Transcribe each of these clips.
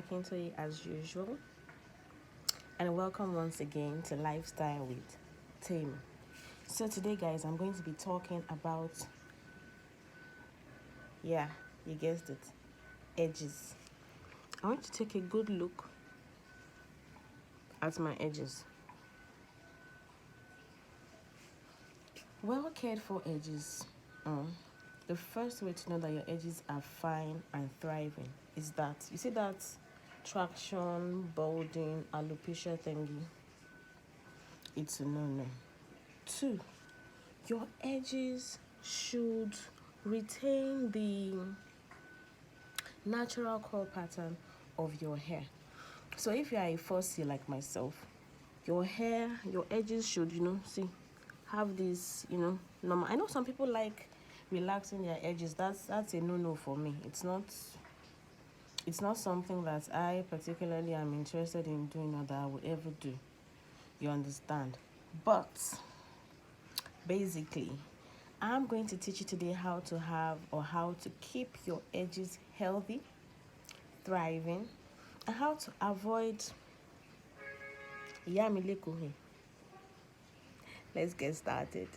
Akintoye as usual, and welcome once again to Lifestyle with Tim. So today, guys, I'm going to be talking about, yeah, you guessed it, edges. I want to take a good look at my edges. Well cared for edges. The first way to know that your edges are fine and thriving is that you see that traction, balding, alopecia thingy. It's a no-no. 2, your edges should retain the natural curl pattern of your hair. So if you are a 4C like myself, your edges should, have this, normal. I know some people like relaxing their edges. That's a no-no for me. It's not something that I particularly am interested in doing or that I would ever do. You understand? But basically, I'm going to teach you today how to keep your edges healthy, thriving, and how to avoid yamilekuhe. Let's get started.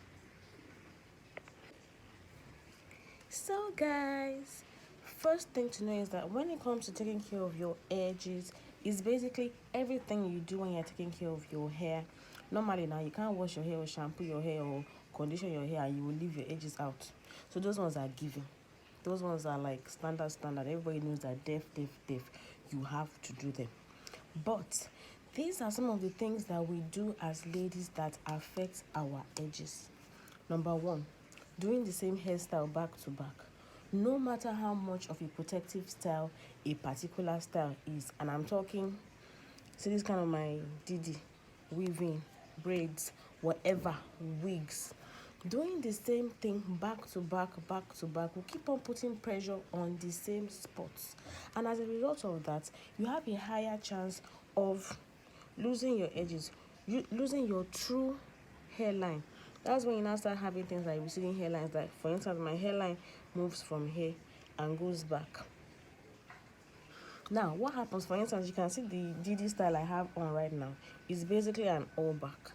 So guys, first thing to know is that when it comes to taking care of your edges, it's basically everything you do when you're taking care of your hair. Normally now, you can't wash your hair or shampoo your hair or condition your hair and you will leave your edges out. So those ones are given. Those ones are like standard. Everybody knows that def, you have to do them. But these are some of the things that we do as ladies that affect our edges. Number 1, doing the same hairstyle back to back. No matter how much of a protective style a particular style is, and I'm talking, see this kind of my Didi, weaving, braids, whatever, wigs. Doing the same thing back to back will keep on putting pressure on the same spots. And as a result of that, you have a higher chance of losing your edges, losing your true hairline. That's when you now start having things like receding hairlines. Like, for instance, my hairline moves from here and goes back. Now, what happens, for instance, you can see the Didi style I have on right now is basically an all back.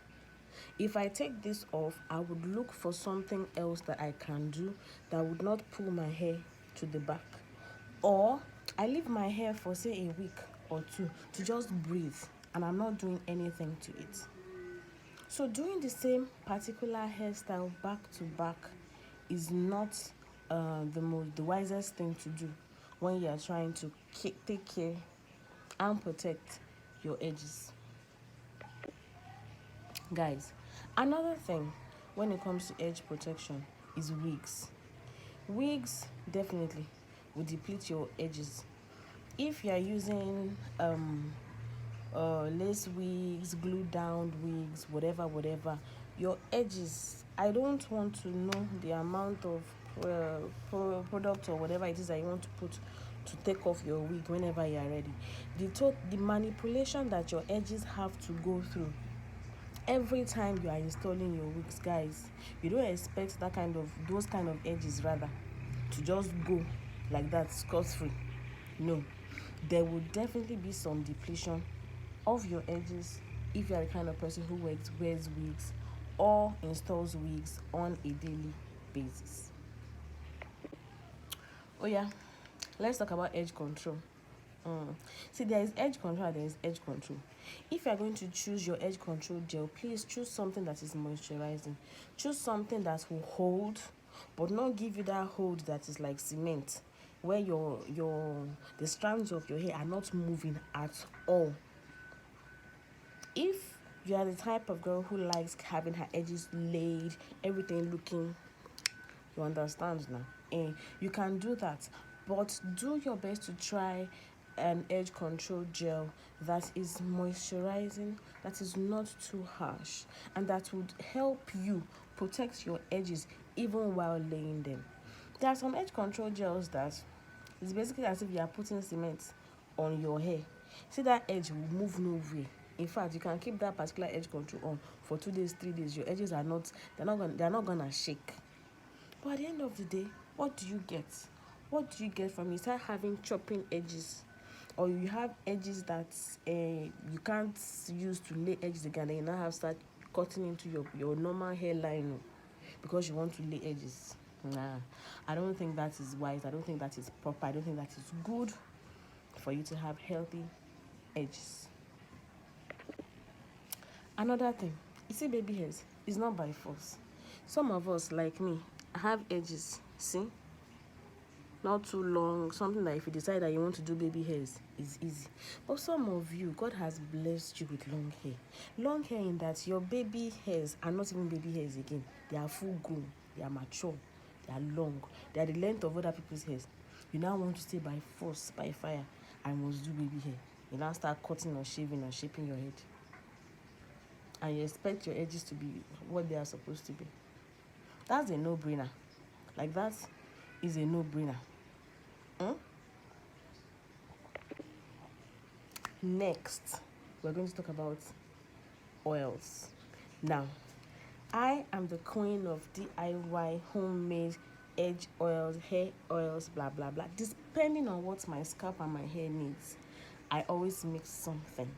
If I take this off, I would look for something else that I can do that would not pull my hair to the back. Or I leave my hair for, say, a week or 2 to just breathe, and I'm not doing anything to it. So doing the same particular hairstyle back to back is not the wisest thing to do when you are trying to take care and protect your edges. Guys, another thing when it comes to edge protection is wigs. Wigs definitely will deplete your edges. If you are using lace wigs, glue down wigs, whatever, your edges, I don't want to know the amount of product or whatever it is that you want to put to take off your wig whenever you are ready. The manipulation that your edges have to go through every time you are installing your wigs, guys, you don't expect those kind of edges rather to just go like that scot-free. No, there will definitely be some depletion of your edges if you are the kind of person who wears wigs or installs wigs on a daily basis. Oh yeah, let's talk about edge control. See, there is edge control and there is edge control. If you are going to choose your edge control gel, please choose something that is moisturizing. Choose something that will hold, but not give you that hold that is like cement, where the strands of your hair are not moving at all. If you are the type of girl who likes having her edges laid, everything looking, you understand now, you can do that, but do your best to try an edge control gel that is moisturizing, that is not too harsh, and that would help you protect your edges even while laying them. There are some edge control gels that it's basically as if you are putting cement on your hair. See, that edge will move nowhere. In fact, you can keep that particular edge control on for 2 days, 3 days. Your edges are they're not gonna shake. But at the end of the day, what do you get? What do you get from it? You start having chopping edges. or you have edges that you can't use to lay edges again, then you now have start cutting into your normal hairline because you want to lay edges. Nah, I don't think that is wise. I don't think that is proper. I don't think that is good for you to have healthy edges. Another thing, you see, baby hairs is not by force. Some of us, like me, have edges. See, not too long, something that if you decide that you want to do baby hairs is easy. But some of you, God has blessed you with long hair. Long hair in that your baby hairs are not even baby hairs again. They are full grown, they are mature, they are long, they are the length of other people's hairs. You now want to stay by force, by fire, I must do baby hair. You now start cutting or shaving or shaping your head, and you expect your edges to be what they are supposed to be. That's a no-brainer. Like, that is a no-brainer. Next, we're going to talk about oils. Now, I am the queen of DIY homemade edge oils, hair oils, blah blah blah. Depending on what my scalp and my hair needs, I always mix something.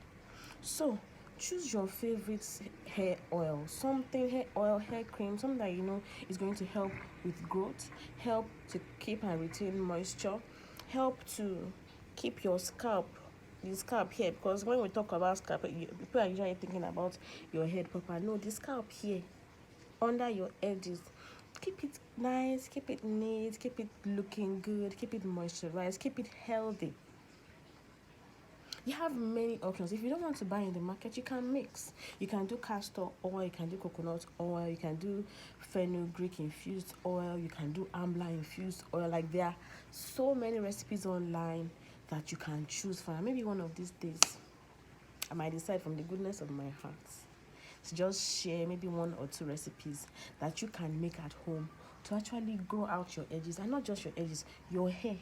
So choose your favorite hair oil, something hair oil, hair cream, something that you know is going to help with growth, help to keep and retain moisture, help to keep your scalp, the scalp here, because when we talk about scalp, people are usually thinking about your head proper. No, the scalp here under your edges, keep it nice, keep it neat, keep it looking good, keep it moisturized, keep it healthy. You have many options. If you don't want to buy in the market, you can mix. You can do castor oil, you can do coconut oil, you can do fenugreek infused oil, you can do amla infused oil. Like, there are so many recipes online that you can choose from. Maybe one of these days I might decide from the goodness of my heart to just share maybe 1 or 2 recipes that you can make at home to actually grow out your edges, and not just your edges, your hair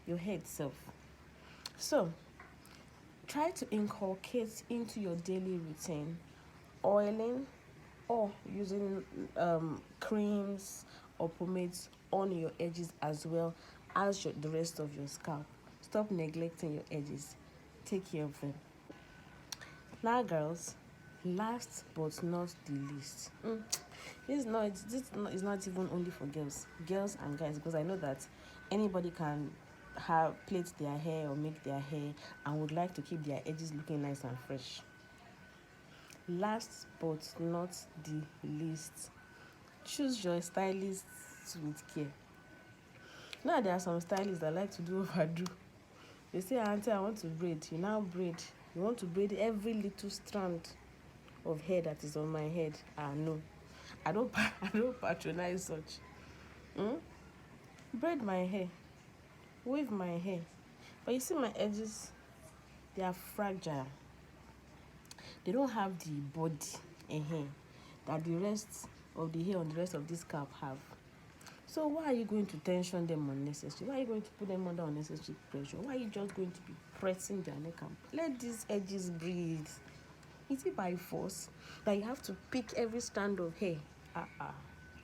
itself. So try to inculcate into your daily routine oiling or using creams or pomades on your edges as well as the rest of your scalp. Stop neglecting your edges. Take care of them. Now, girls, last but not the least, this is not even only for girls and guys, because I know that anybody can plait their hair or make their hair and would like to keep their edges looking nice and fresh. Last but not the least, choose your stylists with care. Now, there are some stylists that like to do overdo. They say, auntie, I want to braid. You now braid. You want to braid every little strand of hair that is on my head. No, I don't patronize such. Braid my hair, weave my hair, but you see my edges, they are fragile. They don't have the body that the rest of the hair on the rest of this scalp have. So why are you going to tension them unnecessarily? Why are you going to put them under unnecessary pressure? Why are you just going to be pressing their neck and let these edges breathe? Is it by force that you have to pick every strand of hair?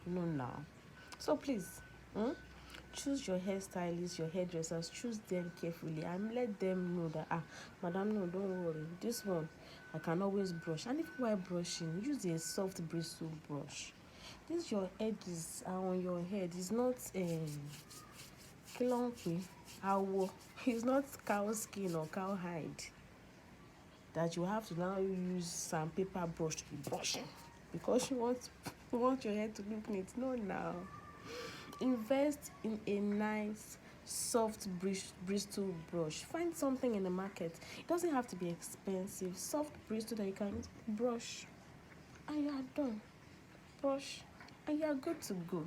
No, now. So please, choose your hairstylists, your hairdressers, choose them carefully and let them know that, madam, no, don't worry. This one, I can always brush. And if while brushing, use a soft bristle brush. This your edges are on your head. It's not clumpy. It's not cow skin or cow hide that you have to now use sandpaper brush to be brushing because you want your hair to look neat. No, now. Invest in a nice soft bristle brush. Find something in the market. It doesn't have to be expensive. Soft bristle that you can brush and you are done. Brush and you are good to go.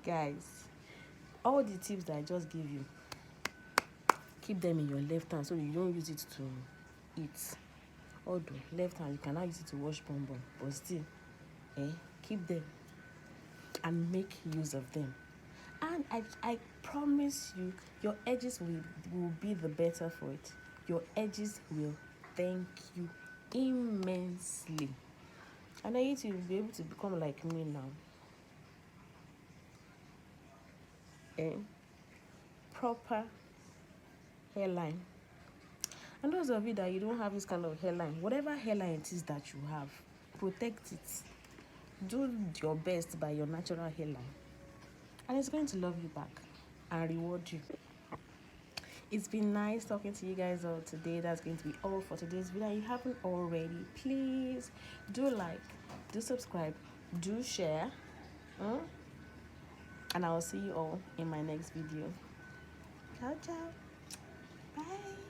Guys, all the tips that I just gave you, keep them in your left hand so you don't use it to eat. Although left hand, you cannot use it to wash bonbon, but still, keep them and make use of them. And I promise you, your edges will be the better for it. Your edges will thank you immensely. And I need to be able to become like me now. Proper hairline. And those of you that you don't have this kind of hairline, whatever hairline it is that you have, protect it. Do your best by your natural hairline, and it's going to love you back and reward you. It's been nice talking to you guys all today. That's going to be all for today's video. If you haven't already, please do like, do subscribe, do share, and I will see you all in my next video. Ciao, ciao. Bye.